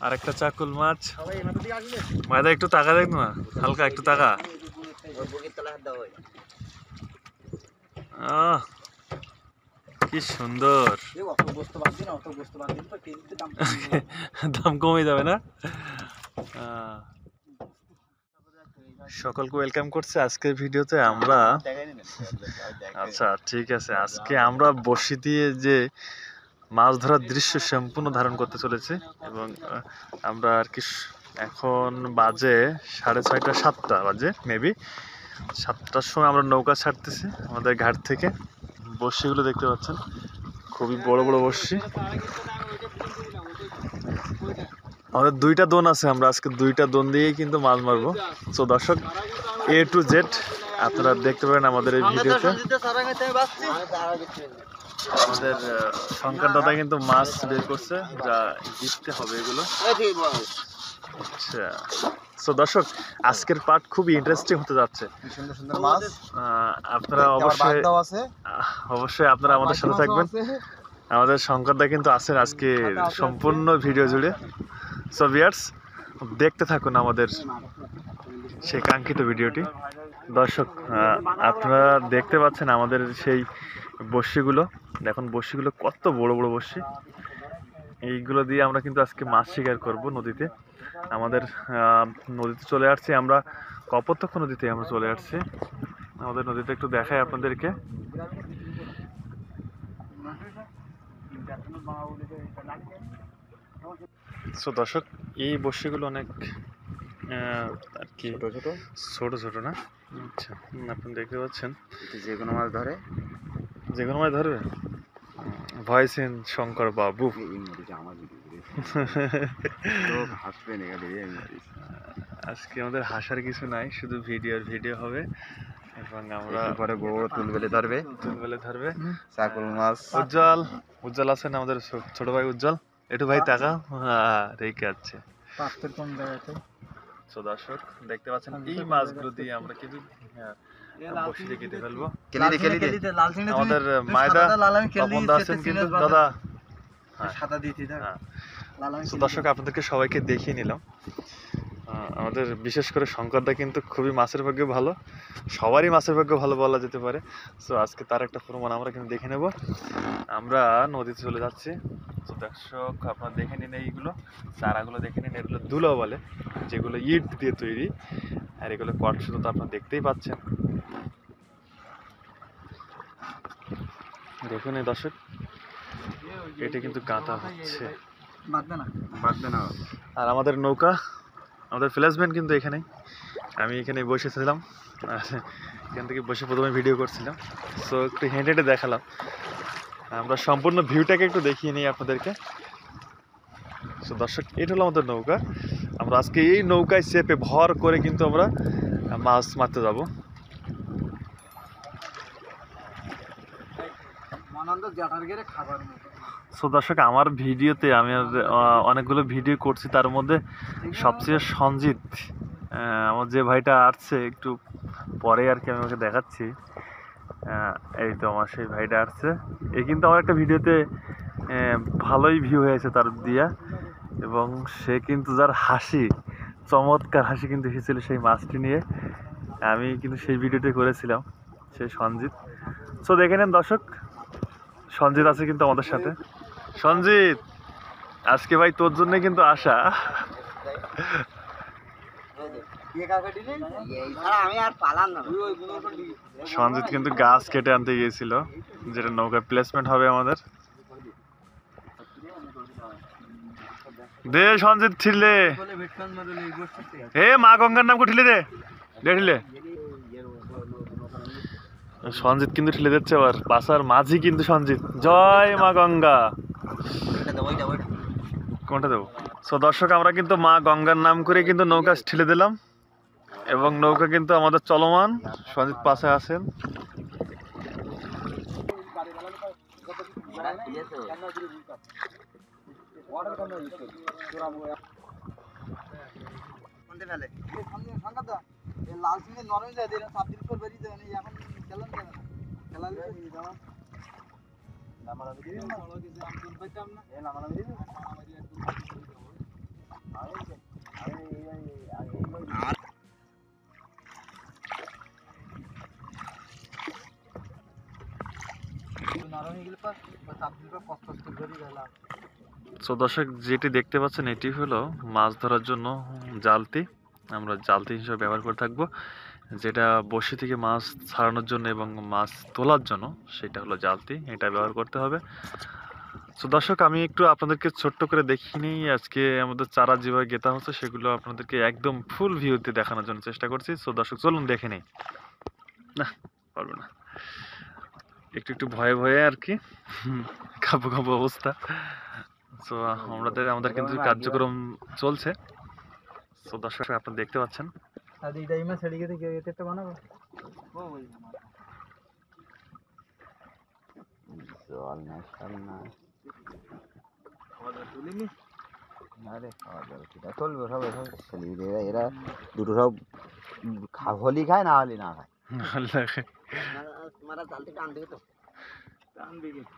আরেকটা চাকুল মাছ। মায়েরা একটু টাকা দেখ না, হালকা একটু টাকা। কি সুন্দর, দাম কমে যাবে না। সকলকে ওয়েলকাম করছে আজকের ভিডিওতে। আমরা আচ্ছা ঠিক আছে, আজকে আমরা বড়শি দিয়ে যে মাছ ধরার দৃশ্য সম্পূর্ণ ধারণ করতে চলেছে। এবং আমরা আর কি এখন বাজে 6:30 7টা বাজে, মেবি 7টার সময় আমরা নৌকা ছাড়তেছি আমাদের ঘাট থেকে। বড়শিগুলো দেখতে পাচ্ছেন, খুবই বড় বড় বড়শি। আমাদের 2টা দোন আছে, আমরা আজকে 2টা দোন দিয়েই কিন্তু মাছ মারবো। তো দর্শক, A to Z আপনারা দেখতে পারেন আমাদের এই ভিডিওতে। আমাদের শঙ্কর দাদা কিন্তু মাছ বের করছে, যা গিফটে হবে এগুলো। আচ্ছা, তো দর্শক, আজকের পার্ট খুবই ইন্টারেস্টিং হতে যাচ্ছে। সুন্দর সুন্দর মাছ আপনারা অবশ্যই আপনারা আমাদের সাথে থাকবেন। আমাদের শঙ্কর দা কিন্তু আছেন আজকে সম্পূর্ণ ভিডিও জুড়ে। সো ভিউয়ার্স, দেখতে থাকুন আমাদের সেই কাঙ্ক্ষিত ভিডিওটি। দর্শক, আপনারা দেখতে পাচ্ছেন আমাদের সেই বড়শিগুলো। দেখুন বড়শিগুলো কত বড় বড় বড়শি। এইগুলো দিয়ে আমরা কিন্তু আজকে মাছ শিকার করব নদীতে। আমাদের নদীতে চলে আসছি আমরা, কপোতাক্ষ নদীতে আমরা চলে আসছি। আমাদের নদীতে একটু দেখাই আপনাদেরকে। সো দর্শক, এই বড়শিগুলো অনেক আর কি ছোট ছোট না? আচ্ছা, আপনি দেখতে পাচ্ছেন যে কোনো মাছ ধরে, যে কোনো মাছ ধরবে। ভয়েস ইন শঙ্কর বাবু। আজকে আমাদের হাসার কিছু নাই, শুধু ভিডিও হবে। এবং আমরা পরে বড় তুলবেলে ধরবে চাকুল মাছ। উজ্জ্বল আছেন আমাদের ছোট ভাই উজ্জ্বল। একটু ভাই টাকা রেখে আছে। তো দর্শক দেখতে পাচ্ছেন, এই মাছগুলো দিয়ে আমরা কিন্তু বড়শিতে কেটে ফেলবো। আমাদের মায়দা তপন দা আছেন কিন্তু দাদা। তো দর্শক, আপনাদেরকে সবাইকে দেখিয়ে নিলাম। আমাদের বিশেষ করে শঙ্করদা কিন্তু খুবই মাছের ভাগ্য ভালো, সবারই মাছের ভাগ্য ভালো বলা যেতে পারে। সো আজকে তার একটা প্রমাণ আমরা কিন্তু দেখে নেব। আমরা নদীতে চলে যাচ্ছি। তো দর্শক, আপনারা দেখে নিন, এইগুলো চারাগুলো দেখে নিন। এগুলো দুলো বলে, যেগুলো ইট দিয়ে তৈরি। আর এগুলো কট শুধু তো আপনারা দেখতেই পাচ্ছেন। দেখুন এই দর্শক, এটা কিন্তু গাঁথা হচ্ছে, বাঁধবে না। আর আমাদের নৌকা, আমাদের ফ্ল্যাশম্যান কিন্তু এখানে, আমি এখানে বসেছিলাম, এখান থেকে বসে প্রথমে ভিডিও করছিলাম। সো একটু হেঁটে হেঁটে দেখালাম। আমরা সম্পূর্ণ ভিউটাকে একটু দেখিয়ে নিই আপনাদেরকে। সো দর্শক, এটা হলো আমাদের নৌকা। আমরা আজকে এই নৌকায় চেপে ভর করে কিন্তু আমরা মাছ মারতে যাব। সো দর্শক, আমার ভিডিওতে আমি অনেকগুলো ভিডিও করছি, তার মধ্যে সবচেয়ে সঞ্জিত, আমার যে ভাইটা আসছে একটু পরে আর কি, আমি ওকে দেখাচ্ছি। এই তো আমার সেই ভাইটা আসছে। এই কিন্তু আমার একটা ভিডিওতে ভালোই ভিউ হয়েছে তার দিয়া। এবং সে কিন্তু যার হাসি, চমৎকার হাসি কিন্তু এসেছিল সেই মাছটি নিয়ে। আমি কিন্তু সেই ভিডিওটি করেছিলাম, সেই সঞ্জিত। সো দেখে নেন দর্শক, সঞ্জিত আছে কিন্তু আমাদের সাথে। সঞ্জিত, আজকে ভাই তোর জন্য কিন্তু আসা। সঞ্জিত কিন্তু গাছ কেটে আনতে গিয়েছিল, যেটা নৌকায় প্লেসমেন্ট হবে আমাদের। দে সঞ্জিত, ঠিলে এ মা গঙ্গার নাম ঠিলে দে, ঠিলে। সঞ্জিত কিন্তু ঠিলে দিচ্ছে আবার, পাশার মাঝি কিন্তু সঞ্জিত। জয় মা গঙ্গা। কোনটা দেবো? সো দর্শক, আমরা কিন্তু মা গঙ্গার নাম করে কিন্তু নৌকা ঠিলে দিলাম, এবং নৌকা কিন্তু আমাদের চলমান। সঞ্জিত পাশে আছেন। তো দর্শক যেটি দেখতে পাচ্ছেন এটি হলো মাছ ধরার জন্য জালতি। আমরা জালতি হিসেবে ব্যবহার করে থাকবো, যেটা বড়শি থেকে মাছ ছাড়ানোর জন্য এবং মাছ তোলার জন্য সেটা হলো জালতি, এটা ব্যবহার করতে হবে। তো দর্শক আমি একটু আপনাদেরকে ছোট্ট করে দেখিয়ে নিই আজকে আমাদের চারা যেভাবে গেতা হচ্ছে সেগুলো আপনাদেরকে একদম ফুল ভিউতে দেখানোর জন্য চেষ্টা করছি। তো দর্শক চলুন দেখে নিই। না পারবো না, একটু একটু ভয়ে ভয়ে আর কি, কাবু কাবু অবস্থা। তো আমাদের কিন্তু কার্যক্রম চলছে। তো দর্শক আপনারা দেখতে পাচ্ছেন জল না শাল না আরে খাওয়া দাওয়া সেটা চলবে সব এসব ছেলেমেয়েরা এরা দুটো সব হলি খায় না হলি না খায়।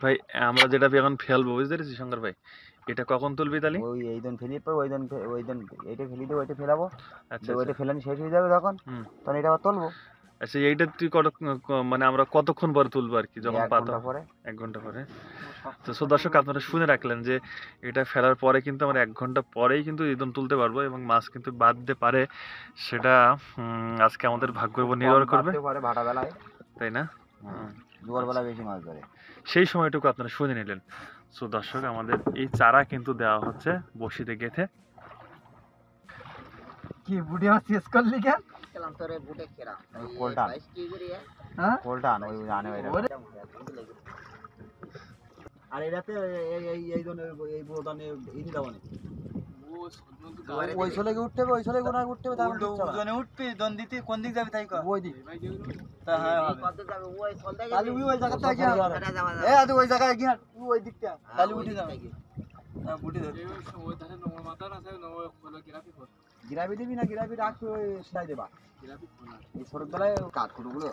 ভাই আমরা যেটা এখন ফেলবো বুঝতে পেরেছি শঙ্কর ভাই, এটা কখন তুলবি তাহলে? ওই এই দিন ফেলি পর ওই দিন এইটা ফেলি দেবো, ওইটা ফেলাবো, আচ্ছা ওইটা ফেলানি শেষ হয়ে যাবে তখন তখন এটা আবার তুলবো। আচ্ছা এইটা তুই মানে আমরা কতক্ষণ পরে তুলবো আর কি, যখন পাতা? 1 ঘন্টা পরে। তো দর্শক আপনারা শুনে রাখলেন যে এটা ফেলার পরে কিন্তু আমরা 1 ঘন্টা পরেই কিন্তু ইদন তুলতে পারবো এবং মাছ কিন্তু বাঁধতে পারে, সেটা আজকে আমাদের ভাগ্যের উপর নির্ভর করবে, ভাটা বেলায়, তাই না? দুপুরবেলা বেশি মাছ ধরে, সেই সময়টুকু আপনারা শুনে নিলেন। সো দর্শক আমাদের এই চারা কিন্তু দেওয়া হচ্ছে বড়শিতে গেঁথে। কি বুড়ি মাছ শেষ করলি কেন? কোলটা কোলটা ওই জানে আর এটাতে এই বোতানে ইনি দাও না ওই চলে উঠতে হবে, ওই চলে গোনা উঠতে হবে, তার জনে উঠবি দন দিতে কোন দিক যাবে তাই কর ওই দিক তা হ্যাঁ কত যাবে ওই চলতে গেলে তাহলে ওই জায়গাটা গিয়ে এ আদি ওই জায়গায় গিয়ে ওই দিকটা তাহলে উঠে যাবে। হ্যাঁ বুটি ধর ওই ধারে নমর মাথা না আছে নমর খোলা গিরাপি কর, গিরাপি দিবি না গিরাপি রাখতে ওই সেলাই দেবা গিরাপি খোলা এই সরক দলায় কাঠকুটোগুলো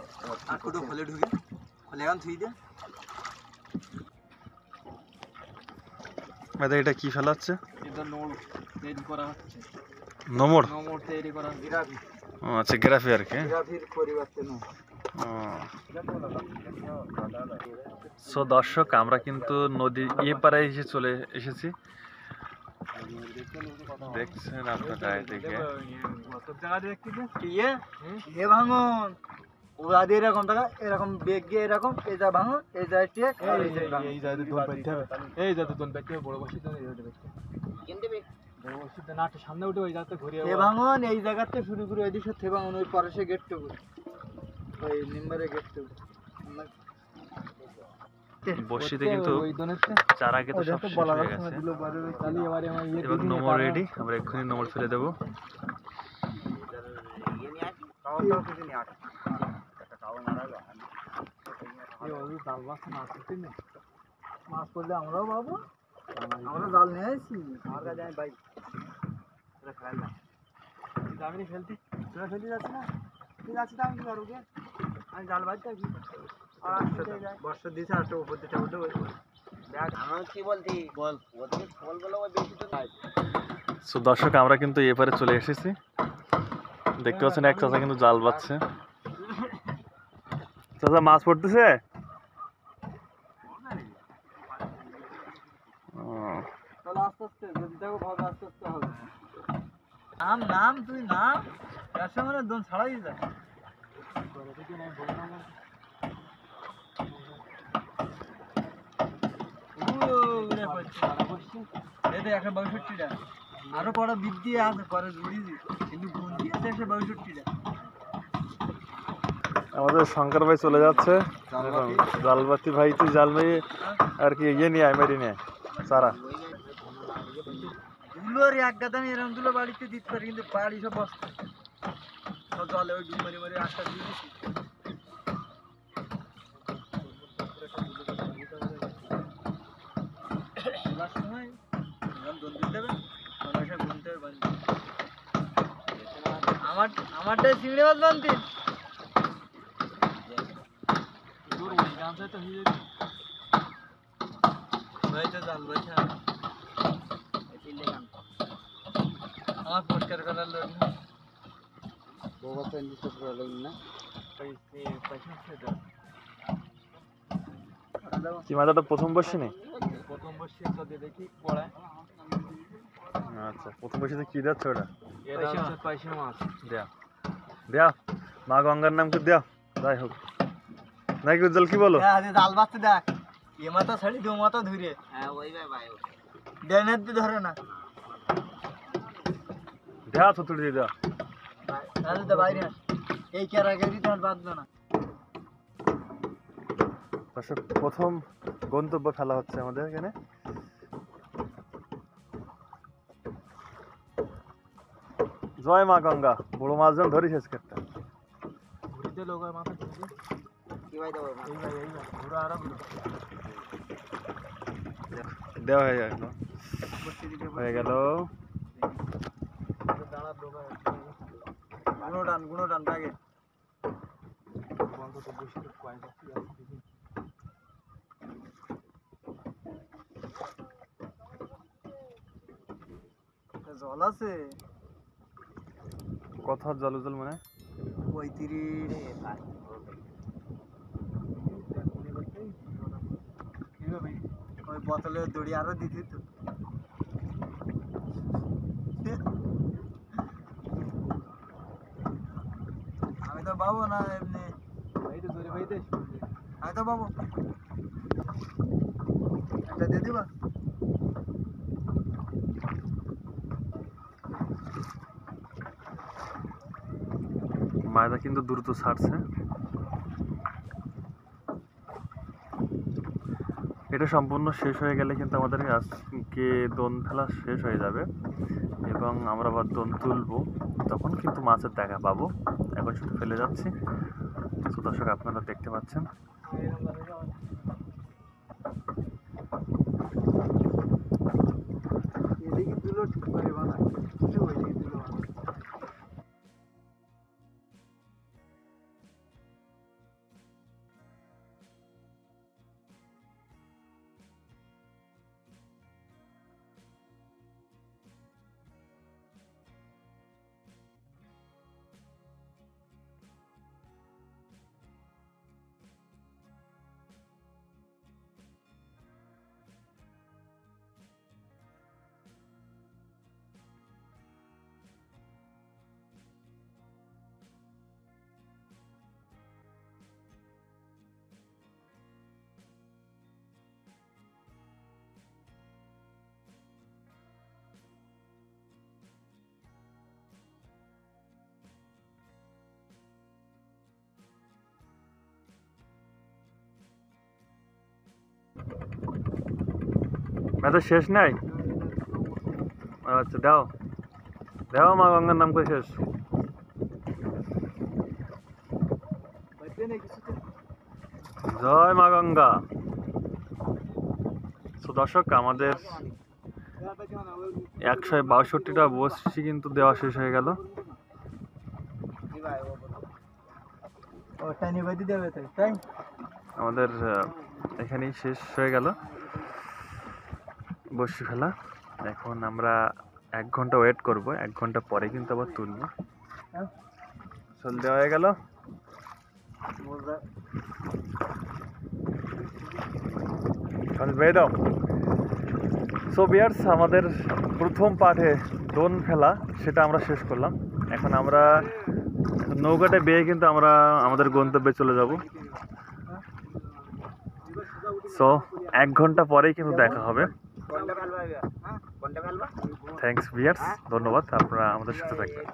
কাঠকুটো খোলে ঢুকে খোলে এখন থুই দে। মানে এটা কি ফেলাচ্ছে? এটা নোট তৈরি করা হচ্ছে, নোমর তৈরি করা গিরাপি। আচ্ছা গ্রাফি আর কি। গিরাপির পরিবর্তন। সো দর্শক আমরা কিন্তু নদী পারে এসে চলে এসেছি, দেখছেন আপনারা এদিকে এ ভাঙন ওরা দিয়ে এরকম টাকা এরকম বেগ গিয়ে এরকম এই যা ভাঙন এই যায় টেক এই যায় দোন পাইতে হবে, এই যাতে দোন পাইতে হবে বড় বসি তো এই বড় বসি তো না সামনে উঠে ওই যাতে ঘুরে এ ভাঙন এই জায়গাতে শুরু করে ওই দিকে থেকে ভাঙন ওই পরে সে গেটটা ওই নিম্বারে গেটটা বসিতে কিন্তু চারা গেতে সব শেষ হয়ে গেছে এবং নোমর রেডি। আমরা এক্ষুনি নোমর ফেলে দেবো। মাছ করলে আমরাও পাবো, আমরা জাল নিয়ে আসছি আমার কাছে আমি বাইক আমি ফেলতি তোরা ফেলতে যাচ্ছি না ঠিক আছে আমি কি করবো আমি জাল বাজতে আছি বর্ষা দিয়েছে আর একটা উপর দিতে উঠে কি বলতি বল ওদিকে ফল বলে ওই বেশি তো নাই। সো দর্শক আমরা কিন্তু এপারে চলে এসেছি, দেখতে পাচ্ছেন এক চাচা কিন্তু জাল বাজছে। চাচা মাছ পড়তেছে? আস্তে আস্তে যদি দেখো ভাবে আস্তে আস্তে হবে। নাম নাম তুই নাম ব্যবসা মানে দোন ছাড়াই যায় একটা 62টা আরো বড় বৃদ্ধি আছে পরে জুড়িয়েছি কিন্তু গুন্ডি আছে 62টা। আমাদের শঙ্কর ভাই চলে যাচ্ছে, জালবাতি ভাই তুই জাল মেয়ে আর কি ইয়ে নিয়ে আয় মেরি নিয়ে চারা দুলো আর এক গাদা আমি এরকম দুলো বাড়িতে দিতে পারি কিন্তু বাড়ি সব বস্তা সব জলে ওই ডুব মারি মারি আটটা দিয়ে দিচ্ছি। সময় দোল দিতে দেবে ঘুমতে হবে বাড়ি আমারটাই চিংড়ি মাছ বানতি আমার পরিষ্কার করার লোক না পয়সা কি মাছটা প্রথম বসছি নেই? প্রথম বসছি যদি দেখি পড়ায়। আচ্ছা, প্রথম বসিতে কি দিচ্ছ ওটা? এটা হচ্ছে পয়সা মাছ। দেয়া দেয়া, মা গঙ্গার নাম কি দেয়া? যাই হোক নাকি উজ্জ্বল, কি বলো? হ্যাঁ জাল বাচ্চা দেখ, এ মাথা ছাড়ি দু মাথা ধরে। হ্যাঁ ওই ভাই ডেনের দিয়ে ধরে না। দেয়া থুতুড়ি দিয়ে দেয়া। তাহলে তো বাইরে আস, এই ক্যারাগেরি তো আর বাঁধবে না। দর্শক, প্রথম গন্তব্য খেলা হচ্ছে আমাদের এখানে। জয় মা গঙ্গা, বড় মাছ যখন ধরিস আজকেরটা। ঘুরিতে লোকের মাথা ঘুরিতে কি ভাই দেবো, এই ভাই ঘুরা আর ঘুরা দেওয়া হয়ে গেল, হয়ে গেল। গুণো টান ব্যাগে জল আছে। কথা জল জল মানে 35 ওই বোতলের দড়ি আরো দিতি তো। আমি তো পাবো না এমনি, আমি তো পাবো একটা দিয়ে দিবা। মায়দা কিন্তু দ্রুত ছাড়ছে। এটা সম্পূর্ণ শেষ হয়ে গেলে কিন্তু আমাদের আজকে দোন ফেলা শেষ হয়ে যাবে এবং আমরা আবার দোন তুলবো, তখন কিন্তু মাছের দেখা পাবো। এখন শুধু ফেলে যাচ্ছি। তো দর্শক, আপনারা দেখতে পাচ্ছেন এদিকে তুলো ঠিক করে বানা, ওইদিকে তুলো বানা। মাথা শেষ নাই। আচ্ছা, দাও দাও, মা গঙ্গার নাম করে শেষ। জয় মা গঙ্গা। তো দর্শক, আমাদের 162টা বসছি কিন্তু দেওয়া শেষ হয়ে গেল। আমাদের এখানেই শেষ হয়ে গেল বসি ফেলা। এখন আমরা 1 ঘন্টা ওয়েট করব, 1 ঘন্টা পরে কিন্তু আবার তুলবো। চল দেওয়া হয়ে গেল। বেয়ে দাও। সো ভিউয়ার্স, আমাদের প্রথম পার্টে দোন ফেলা সেটা আমরা শেষ করলাম। এখন আমরা নৌকাটা বেয়ে কিন্তু আমরা আমাদের গন্তব্যে চলে যাব। সো 1 ঘন্টা পরেই কিন্তু দেখা হবে। থ্যাংকস ভিউয়ার্স, ধন্যবাদ, আপনারা আমাদের সাথে থাকবেন।